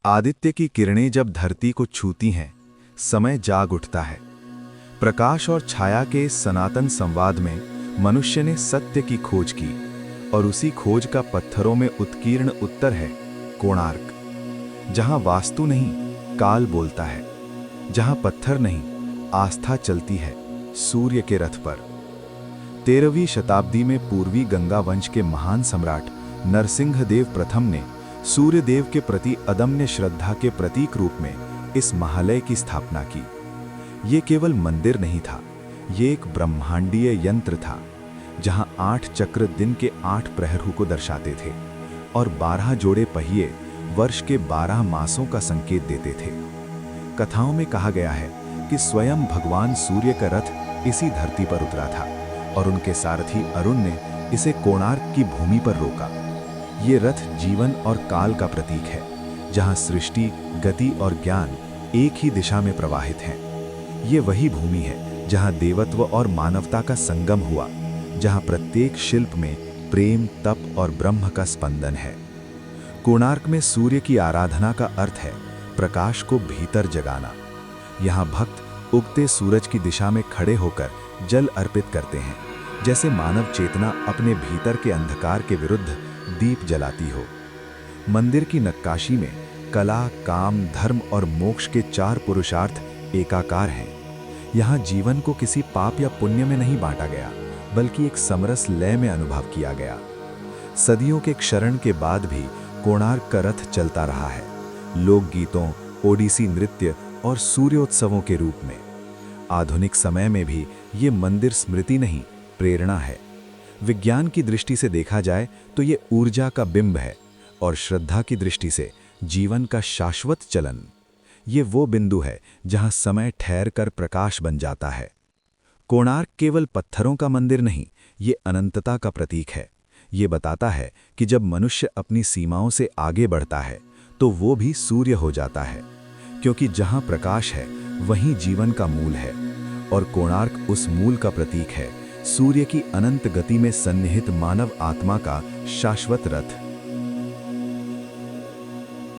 आदित्य की किरणें जब धरती को छूती हैं, समय जाग उठता है। प्रकाश और छाया के इस सनातन संवाद में मनुष्य ने सत्य की खोज की, और उसी खोज का पत्थरों में उत्कीर्ण उत्तर है कोणार्क। जहां वास्तु नहीं, काल बोलता है। जहां पत्थर नहीं, आस्था चलती है सूर्य के रथ पर। 13वीं शताब्दी में पूर्वी गंगा वंश के महान सम्राट नरसिंहदेव प्रथम ने सूर्यदेव के प्रति अदम्य श्रद्धा के प्रतीक रूप में इस महालय की स्थापना की। ये केवल मंदिर नहीं था, ये एक ब्रह्मांडीय यंत्र था, जहां 8 चक्र दिन के 8 प्रहरों को दर्शाते थे और 12 जोड़े पहिए वर्ष के 12 मासों का संकेत देते थे। कथाओं में कहा गया है कि स्वयं भगवान सूर्य का रथ इसी धरती पर उतरा था और उनके सारथी अरुण ने इसे कोणार्क की भूमि पर रोका। ये रथ जीवन और काल का प्रतीक है, जहां सृष्टि, गति और ज्ञान एक ही दिशा में प्रवाहित हैं। ये वही भूमि है जहां देवत्व और मानवता का संगम हुआ, जहां प्रत्येक शिल्प में प्रेम, तप और ब्रह्म का स्पंदन है। कोणार्क में सूर्य की आराधना का अर्थ है प्रकाश को भीतर जगाना। यहाँ भक्त उगते सूरज की दिशा में खड़े होकर जल अर्पित करते हैं, जैसे मानव चेतना अपने भीतर के अंधकार के विरुद्ध दीप जलाती हो। मंदिर की नक्काशी में कला, काम, धर्म और मोक्ष के 4 पुरुषार्थ एकाकार हैं। यहाँ जीवन को किसी पाप या पुण्य में नहीं बांटा गया, बल्कि एक समरस लय में अनुभव किया गया। सदियों के क्षरण के बाद भी कोणार्क का रथ चलता रहा है, लोकगीतों, ओडिसी नृत्य और सूर्योत्सवों के रूप में। आधुनिक समय में भी ये मंदिर स्मृति नहीं, प्रेरणा है। विज्ञान की दृष्टि से देखा जाए तो ये ऊर्जा का बिंब है, और श्रद्धा की दृष्टि से जीवन का शाश्वत चलन। ये वो बिंदु है जहां समय ठहर कर प्रकाश बन जाता है। कोणार्क केवल पत्थरों का मंदिर नहीं, ये अनंतता का प्रतीक है। ये बताता है कि जब मनुष्य अपनी सीमाओं से आगे बढ़ता है तो वो भी सूर्य हो जाता है, क्योंकि जहां प्रकाश है वहीं जीवन का मूल है, और कोणार्क उस मूल का प्रतीक है, सूर्य की अनंत गति में सन्निहित मानव आत्मा का शाश्वत रथ।